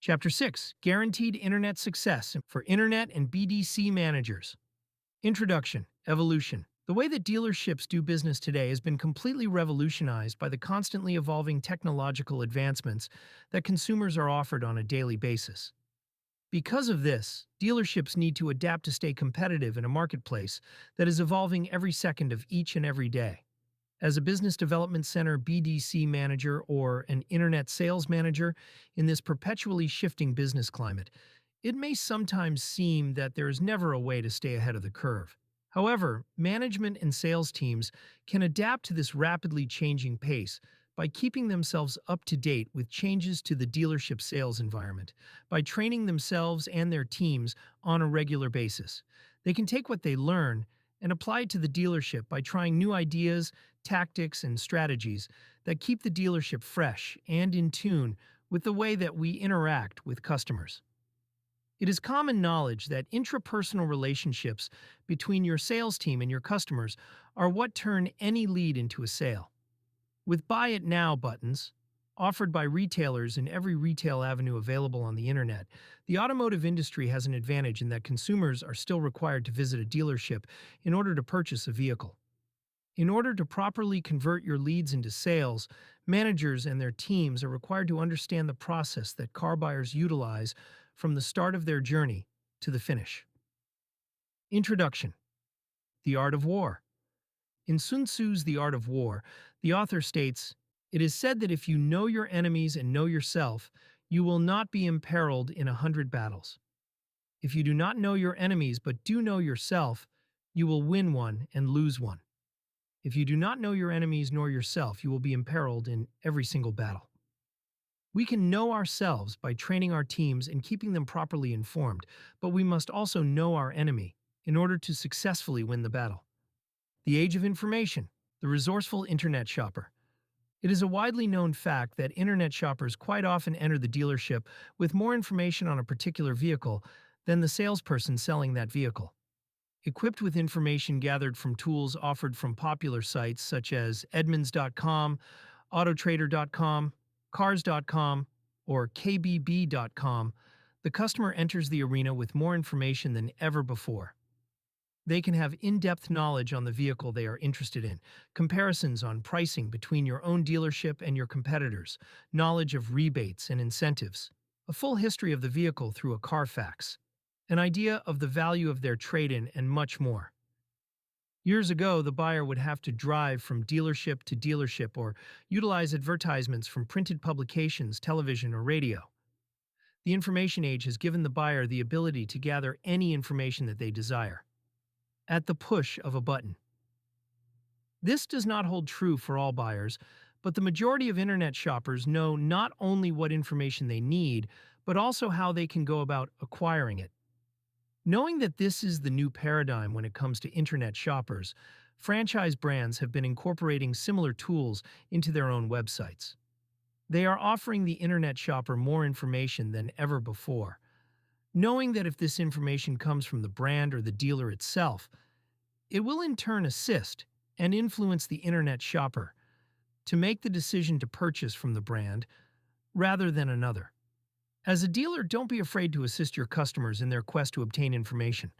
Chapter 6, Guaranteed Internet Success for Internet and BDC Managers. Introduction, Evolution. The way that dealerships do business today has been completely revolutionized by the constantly evolving technological advancements that consumers are offered on a daily basis. Because of this, dealerships need to adapt to stay competitive in a marketplace that is evolving every second of each and every day. As a business development center BDC manager or an internet sales manager in this perpetually shifting business climate, it may sometimes seem that there is never a way to stay ahead of the curve. However, management and sales teams can adapt to this rapidly changing pace by keeping themselves up to date with changes to the dealership sales environment, by training themselves and their teams on a regular basis. They can take what they learn and apply it to the dealership by trying new ideas, tactics, and strategies that keep the dealership fresh and in tune with the way that we interact with customers. It is common knowledge that intrapersonal relationships between your sales team and your customers are what turn any lead into a sale. With Buy It Now buttons, offered by retailers in every retail avenue available on the internet, the automotive industry has an advantage in that consumers are still required to visit a dealership in order to purchase a vehicle. In order to properly convert your leads into sales, managers and their teams are required to understand the process that car buyers utilize from the start of their journey to the finish. Introduction. The Art of War. In Sun Tzu's The Art of War, the author states, "It is said that if you know your enemies and know yourself, you will not be imperiled in 100 battles. If you do not know your enemies but do know yourself, you will win one and lose one. If you do not know your enemies nor yourself, you will be imperiled in every single battle." We can know ourselves by training our teams and keeping them properly informed, but we must also know our enemy in order to successfully win the battle. The Age of Information, the resourceful internet shopper. It is a widely known fact that internet shoppers quite often enter the dealership with more information on a particular vehicle than the salesperson selling that vehicle. Equipped with information gathered from tools offered from popular sites such as Edmunds.com, Autotrader.com, Cars.com, or KBB.com, the customer enters the arena with more information than ever before. They can have in-depth knowledge on the vehicle they are interested in, comparisons on pricing between your own dealership and your competitors, knowledge of rebates and incentives, a full history of the vehicle through a Carfax, an idea of the value of their trade-in, and much more. Years ago, the buyer would have to drive from dealership to dealership or utilize advertisements from printed publications, television, or radio. The information age has given the buyer the ability to gather any information that they desire at the push of a button. This does not hold true for all buyers, but the majority of internet shoppers know not only what information they need, but also how they can go about acquiring it. Knowing that this is the new paradigm when it comes to internet shoppers, franchise brands have been incorporating similar tools into their own websites. They are offering the internet shopper more information than ever before. Knowing that if this information comes from the brand or the dealer itself, it will in turn assist and influence the internet shopper to make the decision to purchase from the brand rather than another. As a dealer, don't be afraid to assist your customers in their quest to obtain information.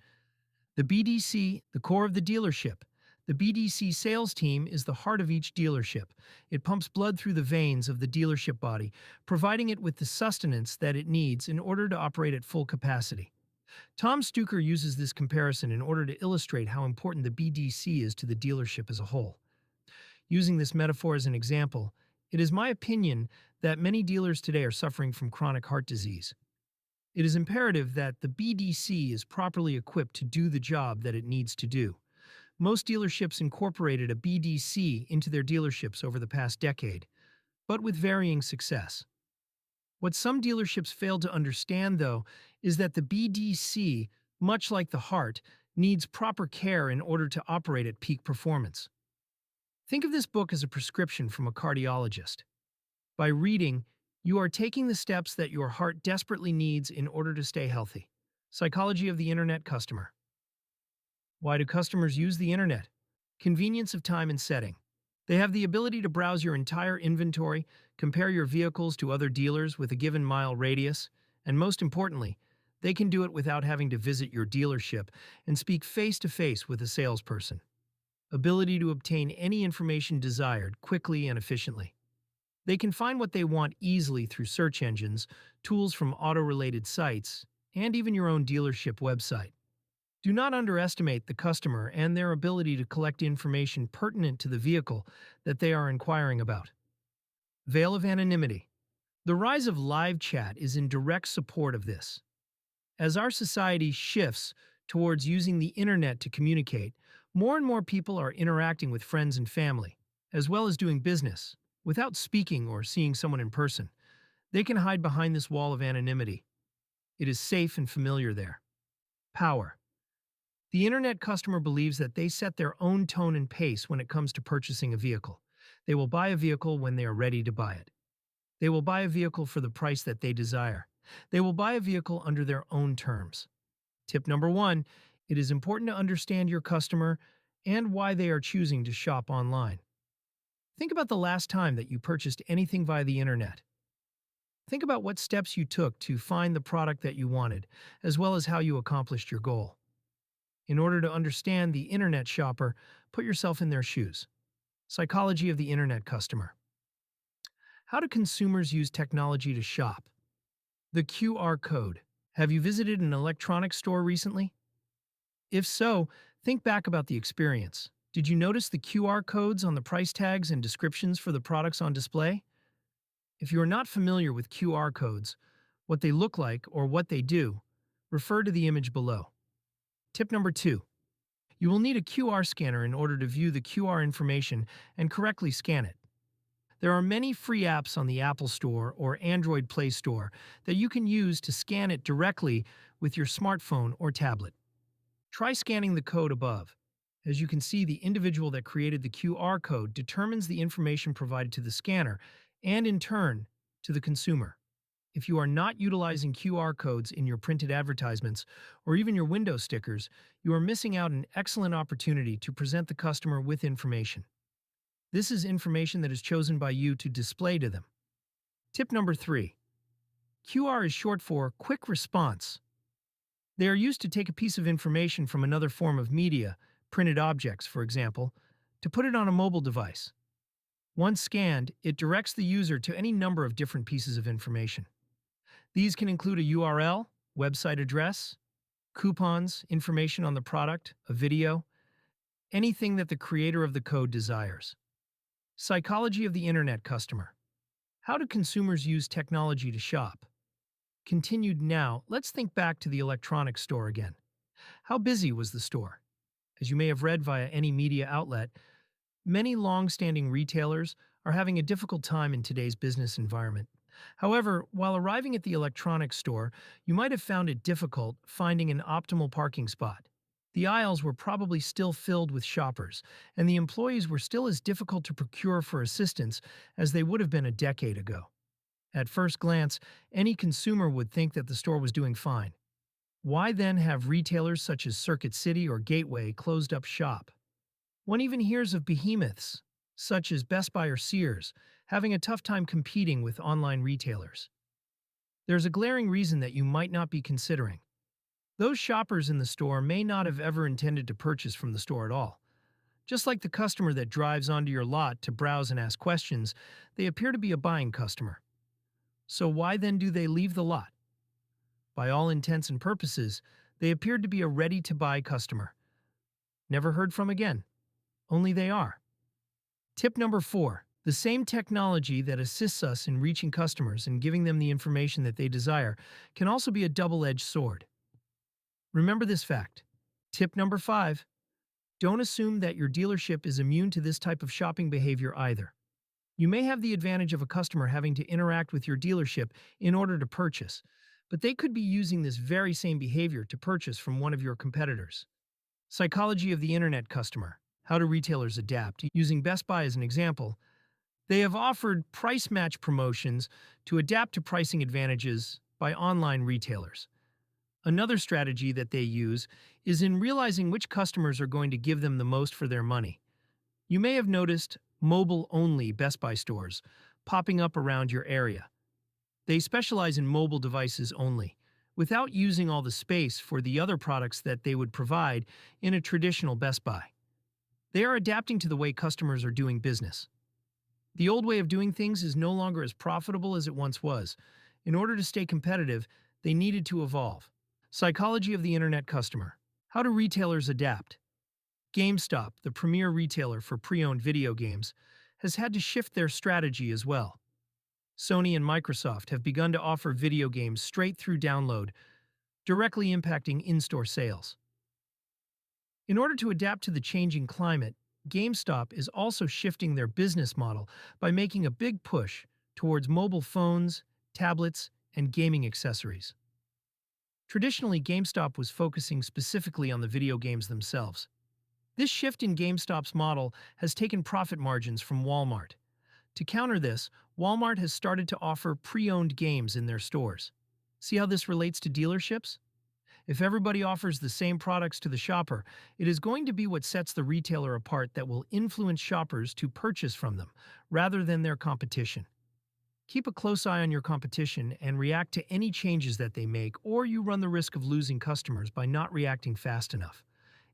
The BDC, the core of the dealership. The BDC sales team is the heart of each dealership. It pumps blood through the veins of the dealership body, providing it with the sustenance that it needs in order to operate at full capacity. Tom Stuker uses this comparison in order to illustrate how important the BDC is to the dealership as a whole. Using this metaphor as an example, it is my opinion that many dealers today are suffering from chronic heart disease. It is imperative that the BDC is properly equipped to do the job that it needs to do. Most dealerships incorporated a BDC into their dealerships over the past decade, but with varying success. What some dealerships failed to understand, though, is that the BDC, much like the heart, needs proper care in order to operate at peak performance. Think of this book as a prescription from a cardiologist. By reading, you are taking the steps that your heart desperately needs in order to stay healthy. Psychology of the Internet Customer. Why do customers use the Internet? Convenience of time and setting. They have the ability to browse your entire inventory, compare your vehicles to other dealers with a given mile radius, And most importantly, they can do it without having to visit your dealership and speak face to face with a salesperson. Ability to obtain any information desired quickly and efficiently. They can find what they want easily through search engines, tools from auto-related sites, and even your own dealership website. Do not underestimate the customer and their ability to collect information pertinent to the vehicle that they are inquiring about. Veil of anonymity. The rise of live chat is in direct support of this. As our society shifts towards using the internet to communicate, more and more people are interacting with friends and family, as well as doing business, without speaking or seeing someone in person. They can hide behind this wall of anonymity. It is safe and familiar there. Power. The internet customer believes that they set their own tone and pace when it comes to purchasing a vehicle. They will buy a vehicle when they are ready to buy it. They will buy a vehicle for the price that they desire. They will buy a vehicle under their own terms. Tip number 1, it is important to understand your customer and why they are choosing to shop online. Think about the last time that you purchased anything via the internet. Think about what steps you took to find the product that you wanted, as well as how you accomplished your goal. In order to understand the internet shopper, put yourself in their shoes. Psychology of the internet customer. How do consumers use technology to shop? The QR code. Have you visited an electronics store recently? If so, think back about the experience. Did you notice the QR codes on the price tags and descriptions for the products on display? If you are not familiar with QR codes, what they look like, or what they do, refer to the image below. Tip number 2. You will need a QR scanner in order to view the QR information and correctly scan it. There are many free apps on the Apple Store or Android Play Store that you can use to scan it directly with your smartphone or tablet. Try scanning the code above. As you can see, the individual that created the QR code determines the information provided to the scanner and, in turn, to the consumer. If you are not utilizing QR codes in your printed advertisements or even your window stickers, you are missing out an excellent opportunity to present the customer with information. This is information that is chosen by you to display to them. Tip number 3. QR is short for Quick Response. They are used to take a piece of information from another form of media, printed objects, for example, to put it on a mobile device. Once scanned, it directs the user to any number of different pieces of information. These can include a URL, website address, coupons, information on the product, a video, anything that the creator of the code desires. Psychology of the internet customer. How do consumers use technology to shop? Continued now, let's think back to the electronics store again. How busy was the store? As you may have read via any media outlet, many long-standing retailers are having a difficult time in today's business environment. However, while arriving at the electronics store, you might have found it difficult finding an optimal parking spot. The aisles were probably still filled with shoppers, and the employees were still as difficult to procure for assistance as they would have been a decade ago. At first glance, any consumer would think that the store was doing fine. Why then have retailers such as Circuit City or Gateway closed up shop? One even hears of behemoths, such as Best Buy or Sears, having a tough time competing with online retailers. There's a glaring reason that you might not be considering. Those shoppers in the store may not have ever intended to purchase from the store at all. Just like the customer that drives onto your lot to browse and ask questions, they appear to be a buying customer. So why then do they leave the lot? By all intents and purposes, they appeared to be a ready-to-buy customer. Never heard from again. Only they are. Tip number 4. The same technology that assists us in reaching customers and giving them the information that they desire can also be a double-edged sword. Remember this fact. Tip number 5. Don't assume that your dealership is immune to this type of shopping behavior either. You may have the advantage of a customer having to interact with your dealership in order to purchase, but they could be using this very same behavior to purchase from one of your competitors. Psychology of the internet customer. How do retailers adapt? Using Best Buy as an example, they have offered price match promotions to adapt to pricing advantages by online retailers. Another strategy that they use is in realizing which customers are going to give them the most for their money. You may have noticed mobile-only Best Buy stores popping up around your area. They specialize in mobile devices only, without using all the space for the other products that they would provide in a traditional Best Buy. They are adapting to the way customers are doing business. The old way of doing things is no longer as profitable as it once was. In order to stay competitive, they needed to evolve. Psychology of the Internet customer. How do retailers adapt? GameStop, the premier retailer for pre-owned video games, has had to shift their strategy as well. Sony and Microsoft have begun to offer video games straight through download, directly impacting in-store sales. In order to adapt to the changing climate, GameStop is also shifting their business model by making a big push towards mobile phones, tablets, and gaming accessories. Traditionally, GameStop was focusing specifically on the video games themselves. This shift in GameStop's model has taken profit margins from Walmart. To counter this, Walmart has started to offer pre-owned games in their stores. See how this relates to dealerships? If everybody offers the same products to the shopper, it is going to be what sets the retailer apart that will influence shoppers to purchase from them, rather than their competition. Keep a close eye on your competition and react to any changes that they make, or you run the risk of losing customers by not reacting fast enough.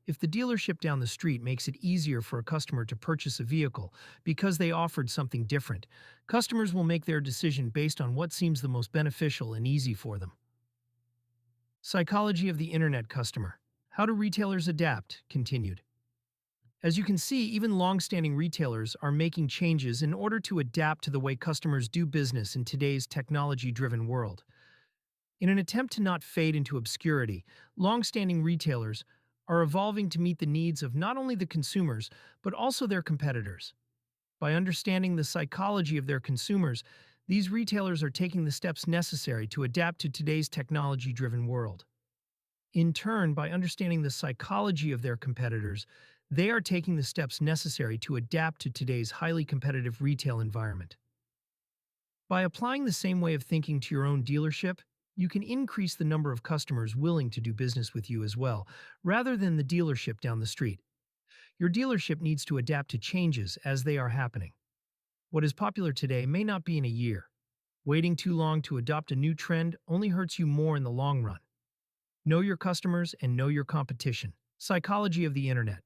If the dealership down the street makes it easier for a customer to purchase a vehicle because they offered something different, customers will make their decision based on what seems the most beneficial and easy for them. Psychology of the Internet customer. How do retailers adapt? Continued. As you can see, even long-standing retailers are making changes in order to adapt to the way customers do business in today's technology-driven world. In an attempt to not fade into obscurity, long-standing retailers are evolving to meet the needs of not only the consumers, but also their competitors. By understanding the psychology of their consumers, these retailers are taking the steps necessary to adapt to today's technology-driven world. In turn, by understanding the psychology of their competitors, they are taking the steps necessary to adapt to today's highly competitive retail environment. By applying the same way of thinking to your own dealership, you can increase the number of customers willing to do business with you as well, rather than the dealership down the street. Your dealership needs to adapt to changes as they are happening. What is popular today may not be in a year. Waiting too long to adopt a new trend only hurts you more in the long run. Know your customers and know your competition. Psychology of the Internet.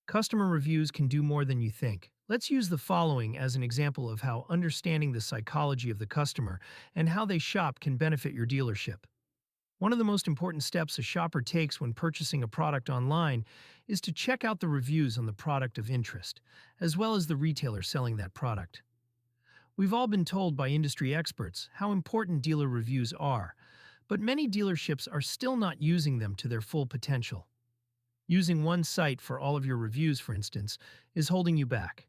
Customer reviews can do more than you think. Let's use the following as an example of how understanding the psychology of the customer and how they shop can benefit your dealership. One of the most important steps a shopper takes when purchasing a product online is to check out the reviews on the product of interest, as well as the retailer selling that product. We've all been told by industry experts how important dealer reviews are, but many dealerships are still not using them to their full potential. Using one site for all of your reviews, for instance, is holding you back.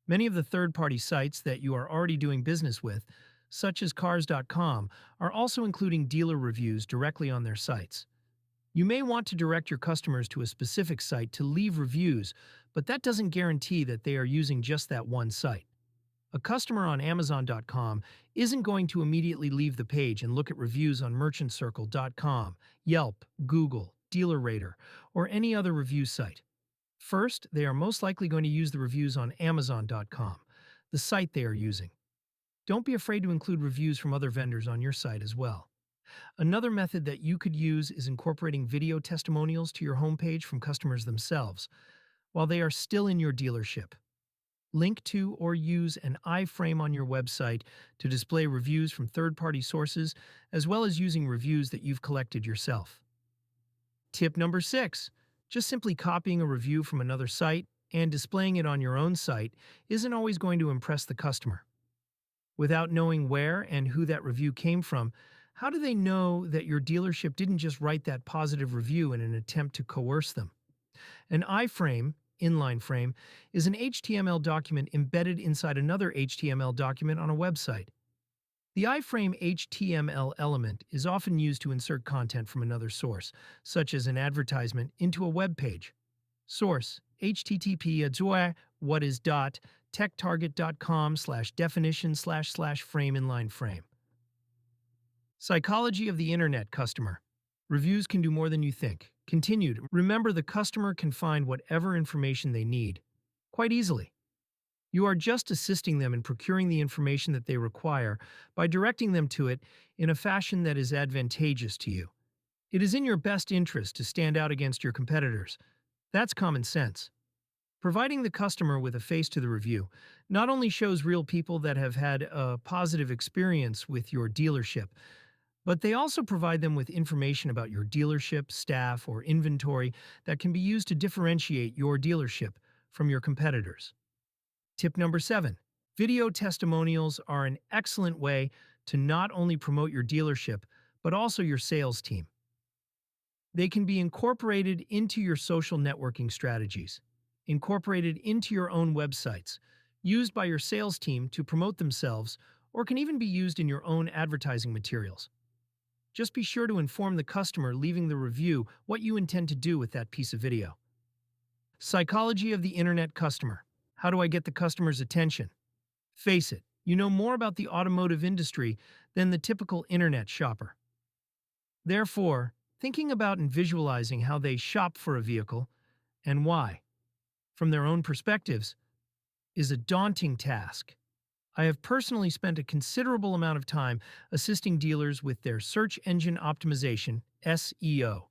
Many of the third-party sites that you are already doing business with, such as Cars.com, are also including dealer reviews directly on their sites. You may want to direct your customers to a specific site to leave reviews, but that doesn't guarantee that they are using just that one site. A customer on Amazon.com isn't going to immediately leave the page and look at reviews on MerchantCircle.com, Yelp, Google, DealerRater, or any other review site. First, they are most likely going to use the reviews on Amazon.com, the site they are using. Don't be afraid to include reviews from other vendors on your site as well. Another method that you could use is incorporating video testimonials to your homepage from customers themselves, while they are still in your dealership. Link to or use an iframe on your website to display reviews from third-party sources, as well as using reviews that you've collected yourself. Tip number 6. Just simply copying a review from another site and displaying it on your own site isn't always going to impress the customer. Without knowing where and who that review came from, how do they know that your dealership didn't just write that positive review in an attempt to coerce them? An iframe, inline frame, is an HTML document embedded inside another HTML document on a website. The iframe HTML element is often used to insert content from another source, such as an advertisement, into a web page. Source: http://techtarget.com/definition/frame inline frame. Psychology of the Internet customer. Reviews can do more than you think. Continued. Remember, the customer can find whatever information they need quite easily. You are just assisting them in procuring the information that they require by directing them to it in a fashion that is advantageous to you. It is in your best interest to stand out against your competitors. That's common sense. Providing the customer with a face to the review not only shows real people that have had a positive experience with your dealership, but they also provide them with information about your dealership, staff, or inventory that can be used to differentiate your dealership from your competitors. Tip number 7. Video testimonials are an excellent way to not only promote your dealership, but also your sales team. They can be incorporated into your social networking strategies, incorporated into your own websites, used by your sales team to promote themselves, or can even be used in your own advertising materials. Just be sure to inform the customer leaving the review what you intend to do with that piece of video. Psychology of the Internet Customer. How do I get the customer's attention? Face it, you know more about the automotive industry than the typical Internet shopper. Therefore, thinking about and visualizing how they shop for a vehicle and why, from their own perspectives, is a daunting task. I have personally spent a considerable amount of time assisting dealers with their search engine optimization, SEO,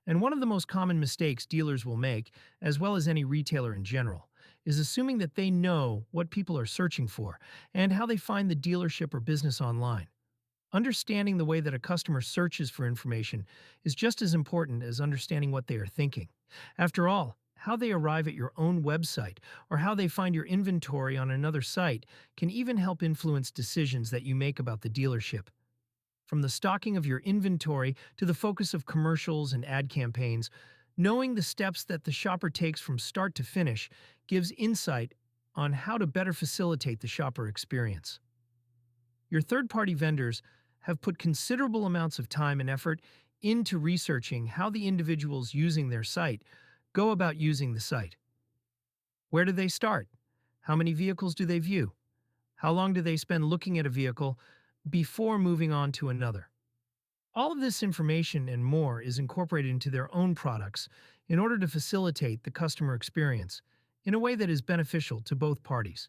and one of the most common mistakes dealers will make, as well as any retailer in general, is assuming that they know what people are searching for and how they find the dealership or business online. Understanding the way that a customer searches for information is just as important as understanding what they are thinking. After all, how they arrive at your own website or how they find your inventory on another site can even help influence decisions that you make about the dealership. From the stocking of your inventory to the focus of commercials and ad campaigns, knowing the steps that the shopper takes from start to finish gives insight on how to better facilitate the shopper experience. Your third-party vendors have put considerable amounts of time and effort into researching how the individuals using their site go about using the site. Where do they start? How many vehicles do they view? How long do they spend looking at a vehicle before moving on to another? All of this information and more is incorporated into their own products in order to facilitate the customer experience in a way that is beneficial to both parties.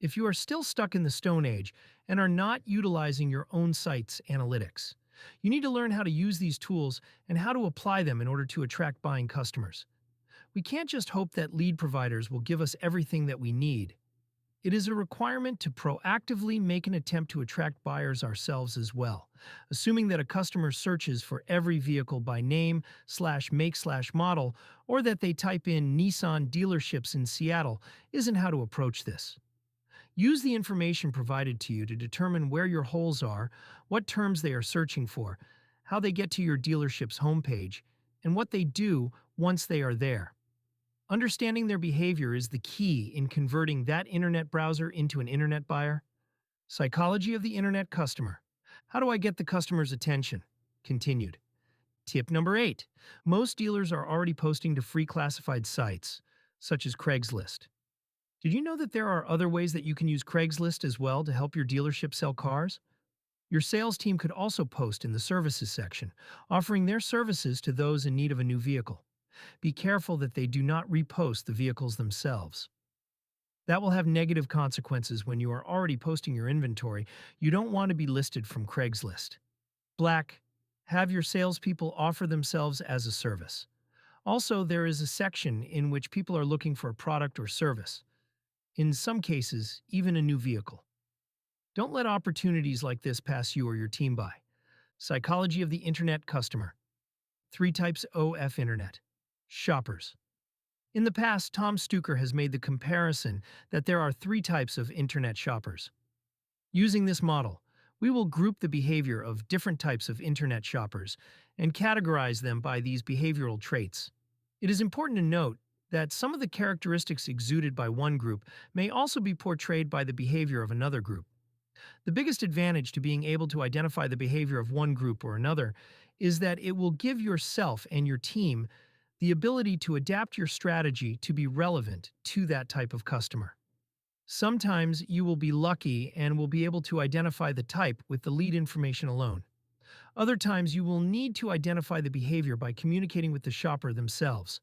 If you are still stuck in the Stone Age and are not utilizing your own site's analytics, you need to learn how to use these tools and how to apply them in order to attract buying customers. We can't just hope that lead providers will give us everything that we need. It is a requirement to proactively make an attempt to attract buyers ourselves as well. Assuming that a customer searches for every vehicle by name/make/model or that they type in Nissan dealerships in Seattle isn't how to approach this. Use the information provided to you to determine where your holes are, what terms they are searching for, how they get to your dealership's homepage, and what they do once they are there. Understanding their behavior is the key in converting that internet browser into an internet buyer. Psychology of the Internet Customer. How do I get the customer's attention? Continued. Tip number 8. Most dealers are already posting to free classified sites, such as Craigslist. Did you know that there are other ways that you can use Craigslist as well to help your dealership sell cars? Your sales team could also post in the services section, offering their services to those in need of a new vehicle. Be careful that they do not repost the vehicles themselves. That will have negative consequences when you are already posting your inventory. You don't want to be listed from Craigslist. Black. Have your salespeople offer themselves as a service. Also, there is a section in which people are looking for a product or service. In some cases, even a new vehicle. Don't let opportunities like this pass you or your team by. Psychology of the Internet Customer. 3 types of Internet shoppers. In the past, Tom Stuker has made the comparison that there are 3 types of Internet shoppers. Using this model, we will group the behavior of different types of Internet shoppers and categorize them by these behavioral traits. It is important to note that some of the characteristics exuded by one group may also be portrayed by the behavior of another group. The biggest advantage to being able to identify the behavior of one group or another is that it will give yourself and your team the ability to adapt your strategy to be relevant to that type of customer. Sometimes you will be lucky and will be able to identify the type with the lead information alone. Other times you will need to identify the behavior by communicating with the shopper themselves.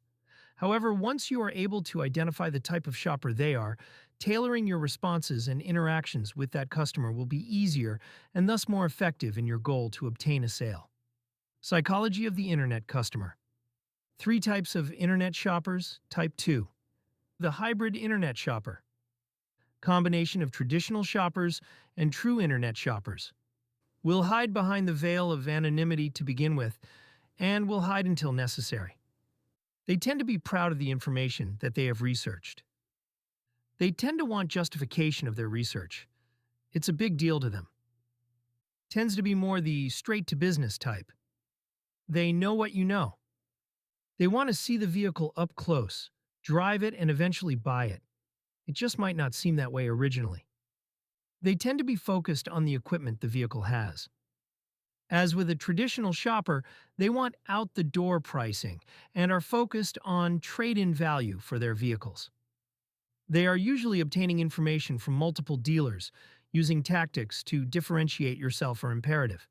However, once you are able to identify the type of shopper they are, tailoring your responses and interactions with that customer will be easier and thus more effective in your goal to obtain a sale. Psychology of the Internet Customer. Three types of Internet shoppers. Type 2. The hybrid Internet shopper. Combination of traditional shoppers and true Internet shoppers. Will hide behind the veil of anonymity to begin with, and will hide until necessary. They tend to be proud of the information that they have researched. They tend to want justification of their research. It's a big deal to them. Tends to be more the straight-to-business type. They know what you know. They want to see the vehicle up close, drive it, and eventually buy it. It just might not seem that way originally. They tend to be focused on the equipment the vehicle has. As with a traditional shopper, they want out-the-door pricing and are focused on trade-in value for their vehicles. They are usually obtaining information from multiple dealers, using tactics to differentiate yourself or imperative.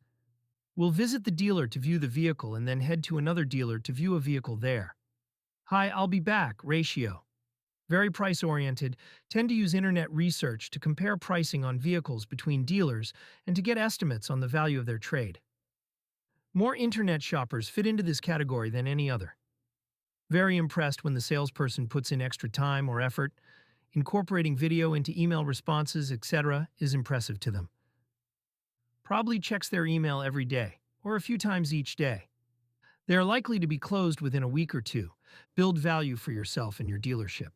Will visit the dealer to view the vehicle and then head to another dealer to view a vehicle there. Hi, I'll be back ratio. Very price-oriented, tend to use internet research to compare pricing on vehicles between dealers and to get estimates on the value of their trade. More internet shoppers fit into this category than any other. Very impressed when the salesperson puts in extra time or effort. Incorporating video into email responses, etc. is impressive to them. Probably checks their email every day, or a few times each day. They are likely to be closed within a week or two. Build value for yourself and your dealership.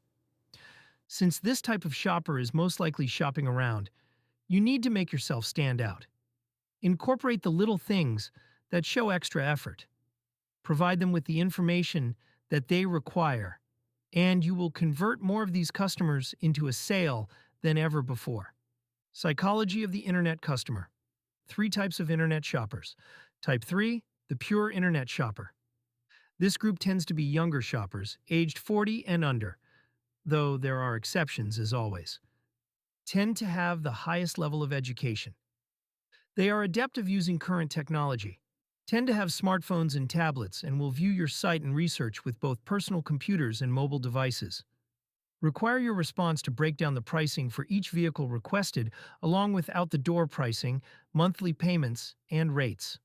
Since this type of shopper is most likely shopping around, you need to make yourself stand out. Incorporate the little things that show extra effort. Provide them with the information that they require, and you will convert more of these customers into a sale than ever before. Psychology of the Internet Customer. Three types of Internet shoppers. Type 3, the pure Internet shopper. This group tends to be younger shoppers, aged 40 and under, though there are exceptions as always. Tend to have the highest level of education. They are adept of using current technology. Tend to have smartphones and tablets and will view your site and research with both personal computers and mobile devices. Require your response to break down the pricing for each vehicle requested, along with out-the-door pricing, monthly payments, and rates.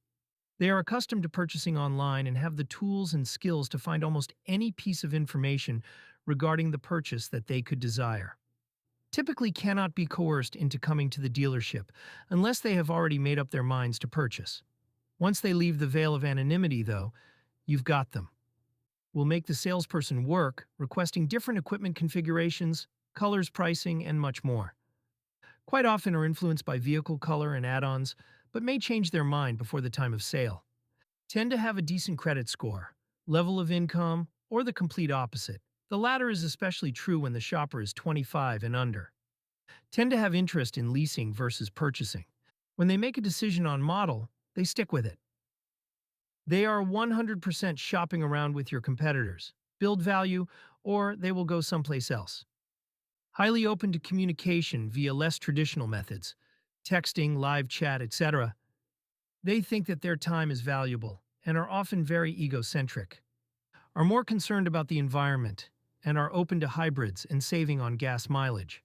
They are accustomed to purchasing online and have the tools and skills to find almost any piece of information regarding the purchase that they could desire. Typically cannot be coerced into coming to the dealership unless they have already made up their minds to purchase. Once they leave the veil of anonymity, though, you've got them. Will make the salesperson work, requesting different equipment configurations, colors, pricing, and much more. Quite often are influenced by vehicle color and add-ons, but may change their mind before the time of sale. Tend to have a decent credit score, level of income, or the complete opposite. The latter is especially true when the shopper is 25 and under. Tend to have interest in leasing versus purchasing. When they make a decision on model, they stick with it. They are 100% shopping around with your competitors, build value, or they will go someplace else. Highly open to communication via less traditional methods, texting, live chat, etc. They think that their time is valuable and are often very egocentric, are more concerned about the environment, and are open to hybrids and saving on gas mileage.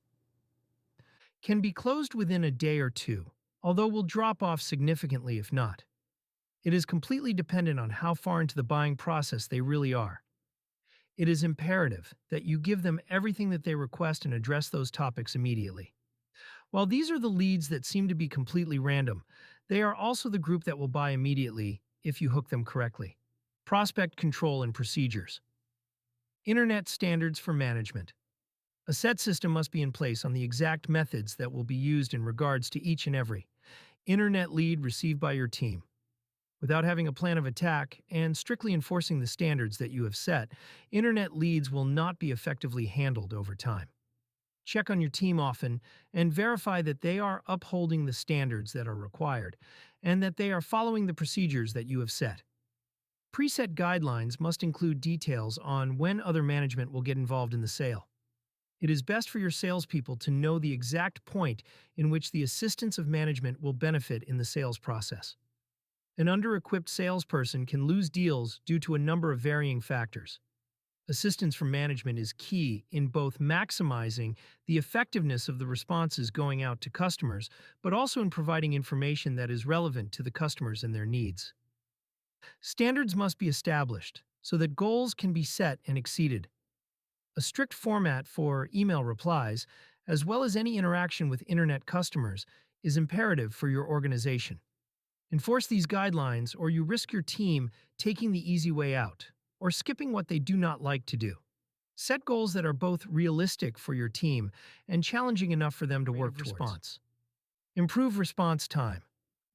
Can be closed within a day or two, although will drop off significantly if not. It is completely dependent on how far into the buying process they really are. It is imperative that you give them everything that they request and address those topics immediately. While these are the leads that seem to be completely random, they are also the group that will buy immediately if you hook them correctly. Prospect control and procedures. Internet standards for management. A set system must be in place on the exact methods that will be used in regards to each and every internet lead received by your team. Without having a plan of attack and strictly enforcing the standards that you have set, internet leads will not be effectively handled over time. Check on your team often and verify that they are upholding the standards that are required and that they are following the procedures that you have set. Preset guidelines must include details on when other management will get involved in the sale. It is best for your salespeople to know the exact point in which the assistance of management will benefit in the sales process. An under-equipped salesperson can lose deals due to a number of varying factors. Assistance from management is key in both maximizing the effectiveness of the responses going out to customers, but also in providing information that is relevant to the customers and their needs. Standards must be established so that goals can be set and exceeded. A strict format for email replies, as well as any interaction with Internet customers, is imperative for your organization. Enforce these guidelines, or you risk your team taking the easy way out, or skipping what they do not like to do. Set goals that are both realistic for your team and challenging enough for them to work towards. Response. Improve response time.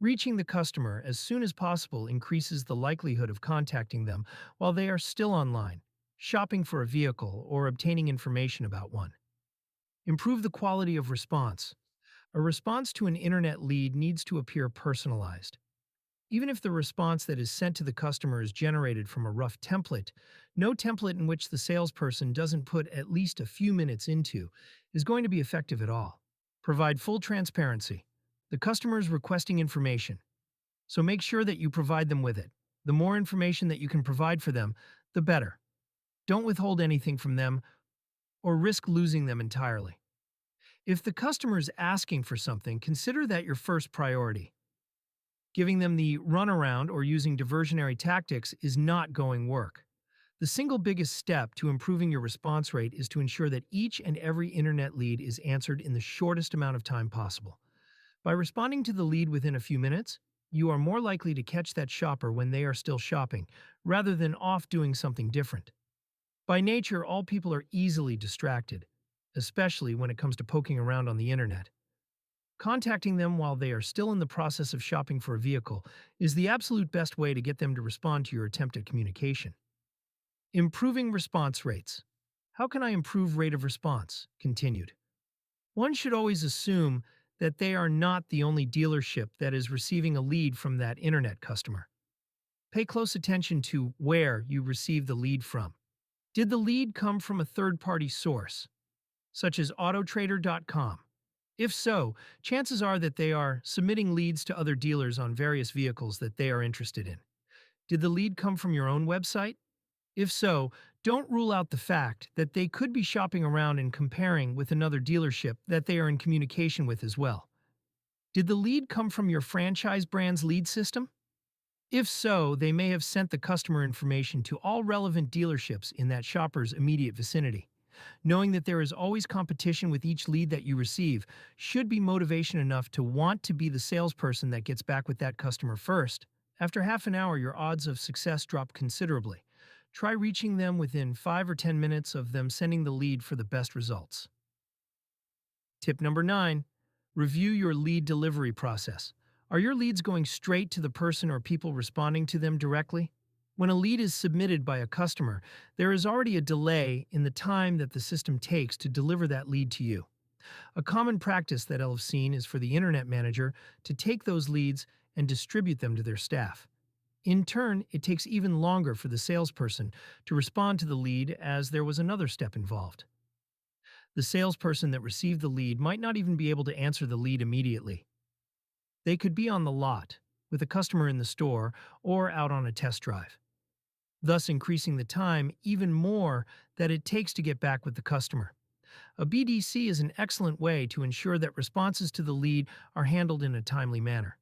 Reaching the customer as soon as possible increases the likelihood of contacting them while they are still online, shopping for a vehicle, or obtaining information about one. Improve the quality of response. A response to an internet lead needs to appear personalized. Even if the response that is sent to the customer is generated from a rough template, no template in which the salesperson doesn't put at least a few minutes into is going to be effective at all. Provide full transparency. The customer is requesting information, so make sure that you provide them with it. The more information that you can provide for them, the better. Don't withhold anything from them or risk losing them entirely. If the customer is asking for something, consider that your first priority. Giving them the runaround or using diversionary tactics is not going to work. The single biggest step to improving your response rate is to ensure that each and every internet lead is answered in the shortest amount of time possible. By responding to the lead within a few minutes, you are more likely to catch that shopper when they are still shopping, rather than off doing something different. By nature, all people are easily distracted, especially when it comes to poking around on the internet. Contacting them while they are still in the process of shopping for a vehicle is the absolute best way to get them to respond to your attempt at communication. Improving response rates. How can I improve rate of response? Continued. One should always assume that they are not the only dealership that is receiving a lead from that internet customer. Pay close attention to where you received the lead from. Did the lead come from a third-party source, such as autotrader.com? If so, chances are that they are submitting leads to other dealers on various vehicles that they are interested in. Did the lead come from your own website? If so, don't rule out the fact that they could be shopping around and comparing with another dealership that they are in communication with as well. Did the lead come from your franchise brand's lead system? If so, they may have sent the customer information to all relevant dealerships in that shopper's immediate vicinity. Knowing that there is always competition with each lead that you receive should be motivation enough to want to be the salesperson that gets back with that customer first. After half an hour, your odds of success drop considerably. Try reaching them within 5 or 10 minutes of them sending the lead for the best results. Tip number 9. Review your lead delivery process. Are your leads going straight to the person or people responding to them directly? When a lead is submitted by a customer, there is already a delay in the time that the system takes to deliver that lead to you. A common practice that I've seen is for the Internet Manager to take those leads and distribute them to their staff. In turn, it takes even longer for the salesperson to respond to the lead as there was another step involved. The salesperson that received the lead might not even be able to answer the lead immediately. They could be on the lot, with a customer in the store, or out on a test drive, thus increasing the time even more that it takes to get back with the customer. A BDC is an excellent way to ensure that responses to the lead are handled in a timely manner.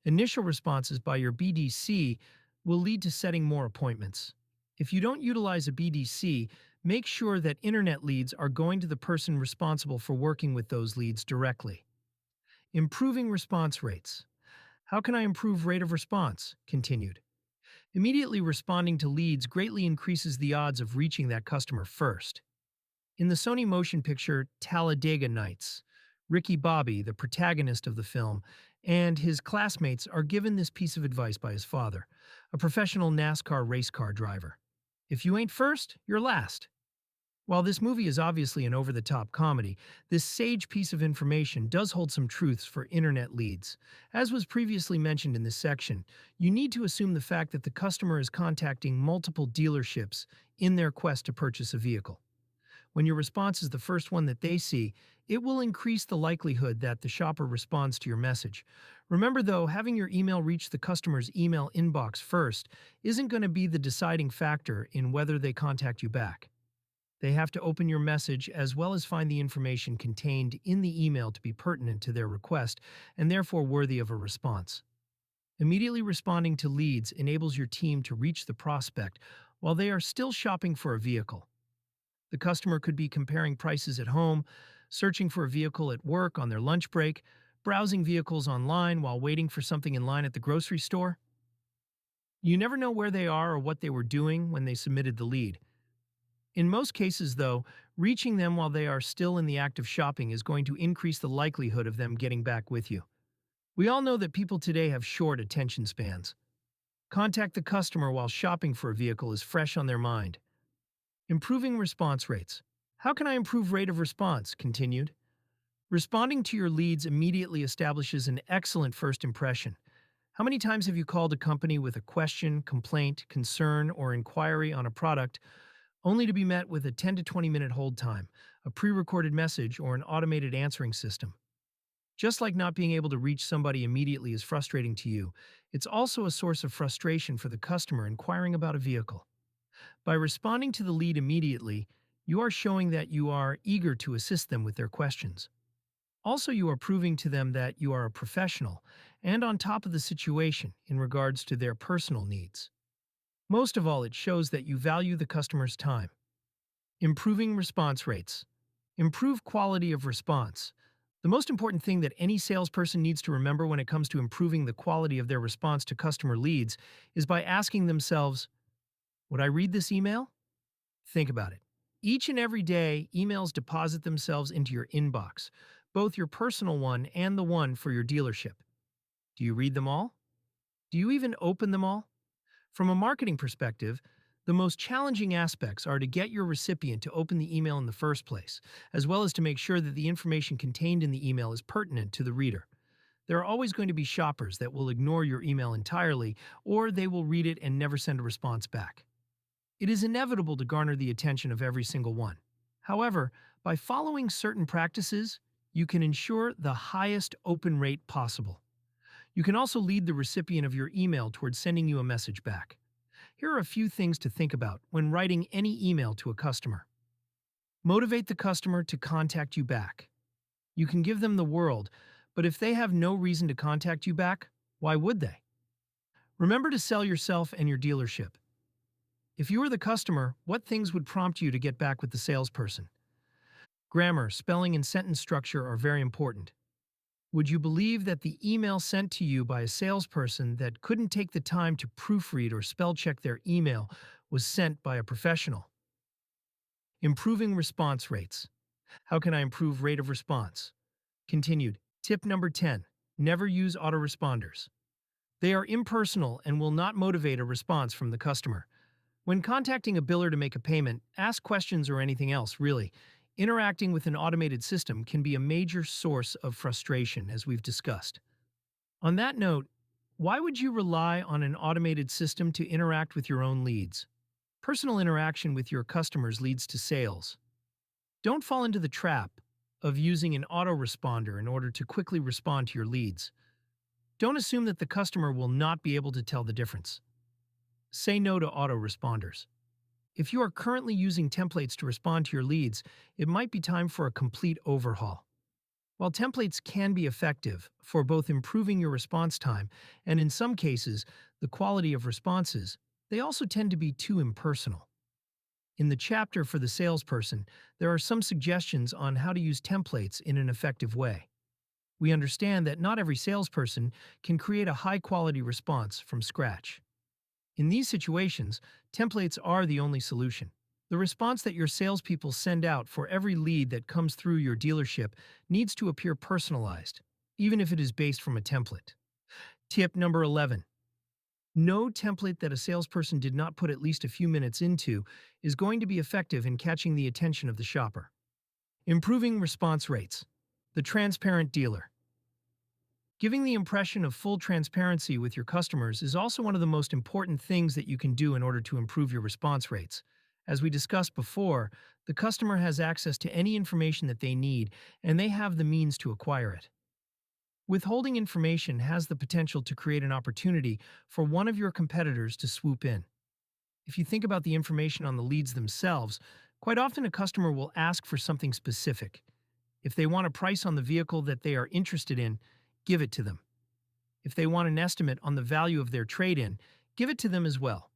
Initial responses by your BDC will lead to setting more appointments. If you don't utilize a BDC, make sure that internet leads are going to the person responsible for working with those leads directly. Improving response rates. How can I improve rate of response? Continued. Immediately responding to leads greatly increases the odds of reaching that customer first. In the Sony motion picture Talladega Nights, Ricky Bobby, the protagonist of the film, and his classmates are given this piece of advice by his father, a professional NASCAR race car driver. If you ain't first, you're last. While this movie is obviously an over-the-top comedy, this sage piece of information does hold some truths for internet leads. As was previously mentioned in this section, you need to assume the fact that the customer is contacting multiple dealerships in their quest to purchase a vehicle. When your response is the first one that they see, it will increase the likelihood that the shopper responds to your message. Remember, though, having your email reach the customer's email inbox first isn't going to be the deciding factor in whether they contact you back. They have to open your message as well as find the information contained in the email to be pertinent to their request and therefore worthy of a response. Immediately responding to leads enables your team to reach the prospect while they are still shopping for a vehicle. The customer could be comparing prices at home, searching for a vehicle at work on their lunch break, browsing vehicles online while waiting for something in line at the grocery store. You never know where they are or what they were doing when they submitted the lead. In most cases, though, reaching them while they are still in the act of shopping is going to increase the likelihood of them getting back with you. We all know that people today have short attention spans. Contact the customer while shopping for a vehicle is fresh on their mind. Improving response rates. How can I improve rate of response? Continued. Responding to your leads immediately establishes an excellent first impression. How many times have you called a company with a question, complaint, concern, or inquiry on a product, only to be met with a 10 to 20 minute hold time, a pre-recorded message, or an automated answering system? Just like not being able to reach somebody immediately is frustrating to you, it's also a source of frustration for the customer inquiring about a vehicle. By responding to the lead immediately, you are showing that you are eager to assist them with their questions. Also, you are proving to them that you are a professional and on top of the situation in regards to their personal needs. Most of all, it shows that you value the customer's time. Improving response rates. Improve quality of response. The most important thing that any salesperson needs to remember when it comes to improving the quality of their response to customer leads is by asking themselves, would I read this email? Think about it. Each and every day, emails deposit themselves into your inbox, both your personal one and the one for your dealership. Do you read them all? Do you even open them all? From a marketing perspective, the most challenging aspects are to get your recipient to open the email in the first place, as well as to make sure that the information contained in the email is pertinent to the reader. There are always going to be shoppers that will ignore your email entirely, or they will read it and never send a response back. It is inevitable to garner the attention of every single one. However, by following certain practices, you can ensure the highest open rate possible. You can also lead the recipient of your email towards sending you a message back. Here are a few things to think about when writing any email to a customer. Motivate the customer to contact you back. You can give them the world, but if they have no reason to contact you back, why would they? Remember to sell yourself and your dealership. If you were the customer, what things would prompt you to get back with the salesperson? Grammar, spelling, and sentence structure are very important. Would you believe that the email sent to you by a salesperson that couldn't take the time to proofread or spell check their email was sent by a professional? Improving response rates. How can I improve rate of response? Continued. Tip number 10. Never use autoresponders. They are impersonal and will not motivate a response from the customer. When contacting a biller to make a payment, ask questions or anything else, really. Interacting with an automated system can be a major source of frustration, as we've discussed. On that note, why would you rely on an automated system to interact with your own leads? Personal interaction with your customers leads to sales. Don't fall into the trap of using an autoresponder in order to quickly respond to your leads. Don't assume that the customer will not be able to tell the difference. Say no to autoresponders. If you are currently using templates to respond to your leads, it might be time for a complete overhaul. While templates can be effective for both improving your response time and, in some cases, the quality of responses, they also tend to be too impersonal. In the chapter for the salesperson, there are some suggestions on how to use templates in an effective way. We understand that not every salesperson can create a high-quality response from scratch. In these situations, templates are the only solution. The response that your salespeople send out for every lead that comes through your dealership needs to appear personalized, even if it is based from a template. Tip number 11. No template that a salesperson did not put at least a few minutes into is going to be effective in catching the attention of the shopper. Improving response rates. The transparent dealer. Giving the impression of full transparency with your customers is also one of the most important things that you can do in order to improve your response rates. As we discussed before, the customer has access to any information that they need, and they have the means to acquire it. Withholding information has the potential to create an opportunity for one of your competitors to swoop in. If you think about the information on the leads themselves, quite often a customer will ask for something specific. If they want a price on the vehicle that they are interested in, give it to them. If they want an estimate on the value of their trade-in, give it to them as well.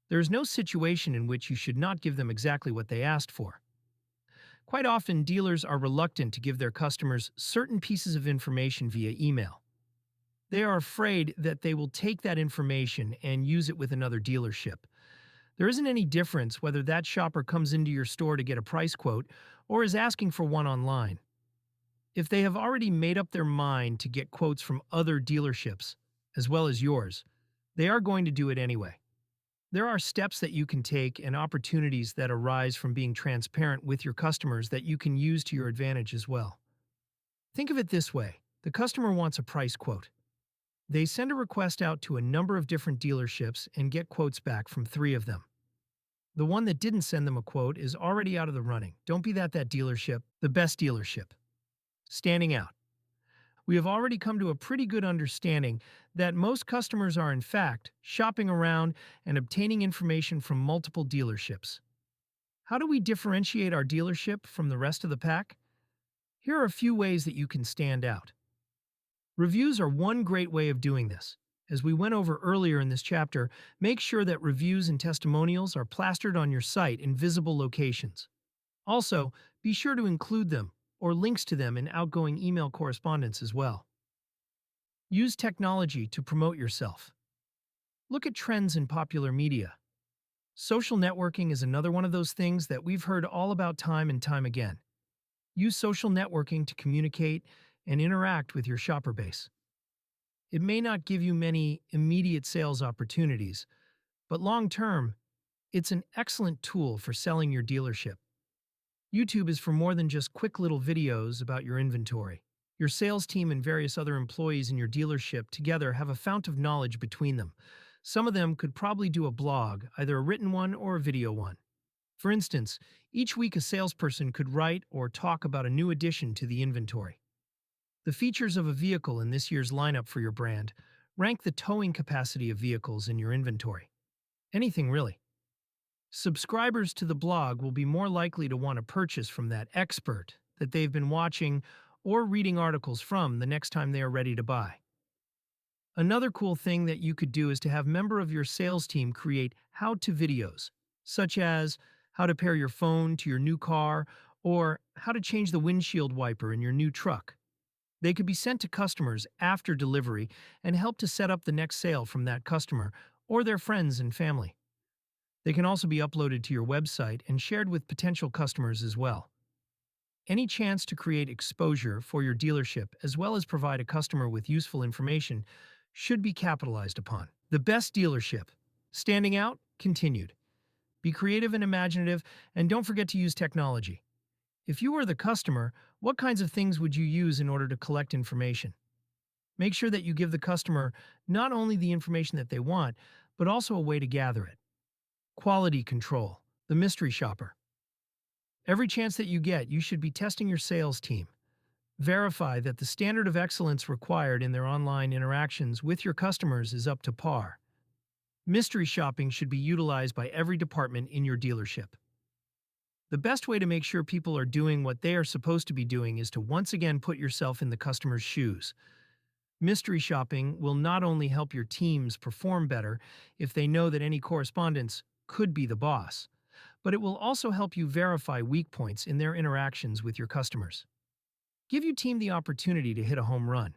There is no situation in which you should not give them exactly what they asked for. Quite often, dealers are reluctant to give their customers certain pieces of information via email. They are afraid that they will take that information and use it with another dealership. There isn't any difference whether that shopper comes into your store to get a price quote or is asking for one online. If they have already made up their mind to get quotes from other dealerships, as well as yours, they are going to do it anyway. There are steps that you can take and opportunities that arise from being transparent with your customers that you can use to your advantage as well. Think of it this way: the customer wants a price quote. They send a request out to a number of different dealerships and get quotes back from 3 of them. The one that didn't send them a quote is already out of the running. Don't be that dealership, the best dealership. Standing out. We have already come to a pretty good understanding that most customers are in fact shopping around and obtaining information from multiple dealerships. How do we differentiate our dealership from the rest of the pack? Here are a few ways that you can stand out. Reviews are one great way of doing this. As we went over earlier in this chapter, make sure that reviews and testimonials are plastered on your site in visible locations. Also, be sure to include them or links to them in outgoing email correspondence as well. Use technology to promote yourself. Look at trends in popular media. Social networking is another one of those things that we've heard all about time and time again. Use social networking to communicate and interact with your shopper base. It may not give you many immediate sales opportunities, but long-term, it's an excellent tool for selling your dealership. YouTube is for more than just quick little videos about your inventory. Your sales team and various other employees in your dealership together have a fount of knowledge between them. Some of them could probably do a blog, either a written one or a video one. For instance, each week a salesperson could write or talk about a new addition to the inventory. The features of a vehicle in this year's lineup for your brand. Rank the towing capacity of vehicles in your inventory. Anything really. Subscribers to the blog will be more likely to want to purchase from that expert that they've been watching or reading articles from the next time they are ready to buy. Another cool thing that you could do is to have a member of your sales team create how-to videos, such as how to pair your phone to your new car or how to change the windshield wiper in your new truck. They could be sent to customers after delivery and help to set up the next sale from that customer or their friends and family. They can also be uploaded to your website and shared with potential customers as well. Any chance to create exposure for your dealership as well as provide a customer with useful information should be capitalized upon. The best dealership. Standing out, continued. Be creative and imaginative, and don't forget to use technology. If you were the customer, what kinds of things would you use in order to collect information? Make sure that you give the customer not only the information that they want, but also a way to gather it. Quality control, the mystery shopper. Every chance that you get, you should be testing your sales team. Verify that the standard of excellence required in their online interactions with your customers is up to par. Mystery shopping should be utilized by every department in your dealership. The best way to make sure people are doing what they are supposed to be doing is to once again put yourself in the customer's shoes. Mystery shopping will not only help your teams perform better if they know that any correspondence could be the boss, but it will also help you verify weak points in their interactions with your customers. Give your team the opportunity to hit a home run.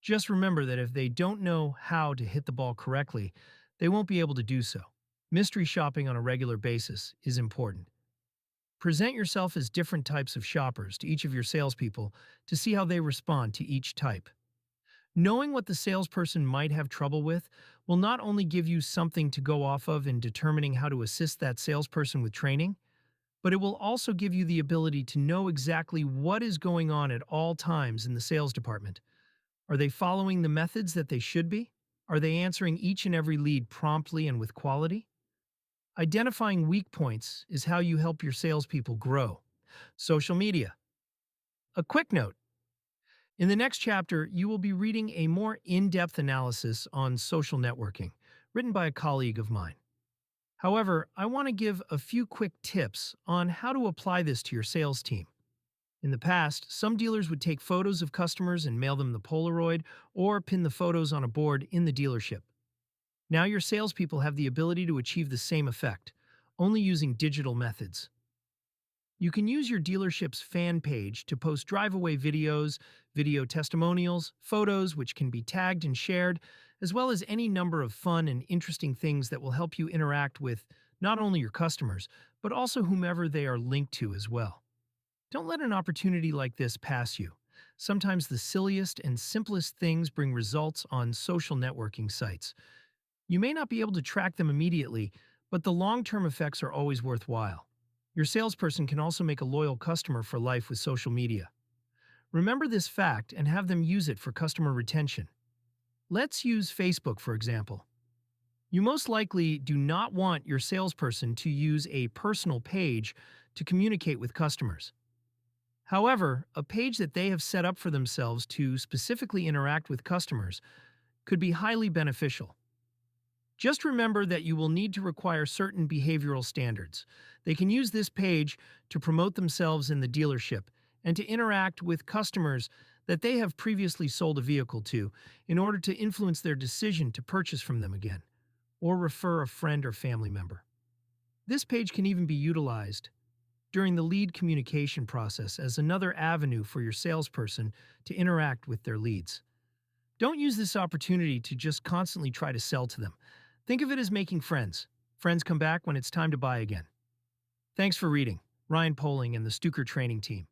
Just remember that if they don't know how to hit the ball correctly, they won't be able to do so. Mystery shopping on a regular basis is important. Present yourself as different types of shoppers to each of your salespeople to see how they respond to each type. Knowing what the salesperson might have trouble with will not only give you something to go off of in determining how to assist that salesperson with training, but it will also give you the ability to know exactly what is going on at all times in the sales department. Are they following the methods that they should be? Are they answering each and every lead promptly and with quality? Identifying weak points is how you help your salespeople grow. Social media. A quick note. In the next chapter, you will be reading a more in-depth analysis on social networking, written by a colleague of mine. However, I want to give a few quick tips on how to apply this to your sales team. In the past, some dealers would take photos of customers and mail them the Polaroid or pin the photos on a board in the dealership. Now your salespeople have the ability to achieve the same effect, only using digital methods. You can use your dealership's fan page to post drive-away videos, video testimonials, photos which can be tagged and shared, as well as any number of fun and interesting things that will help you interact with not only your customers, but also whomever they are linked to as well. Don't let an opportunity like this pass you. Sometimes the silliest and simplest things bring results on social networking sites. You may not be able to track them immediately, but the long-term effects are always worthwhile. Your salesperson can also make a loyal customer for life with social media. Remember this fact and have them use it for customer retention. Let's use Facebook, for example. You most likely do not want your salesperson to use a personal page to communicate with customers. However, a page that they have set up for themselves to specifically interact with customers could be highly beneficial. Just remember that you will need to require certain behavioral standards. They can use this page to promote themselves in the dealership and to interact with customers that they have previously sold a vehicle to in order to influence their decision to purchase from them again, or refer a friend or family member. This page can even be utilized during the lead communication process as another avenue for your salesperson to interact with their leads. Don't use this opportunity to just constantly try to sell to them. Think of it as making friends. Friends come back when it's time to buy again. Thanks for reading. Ryan Poling and the Stuker Training Team.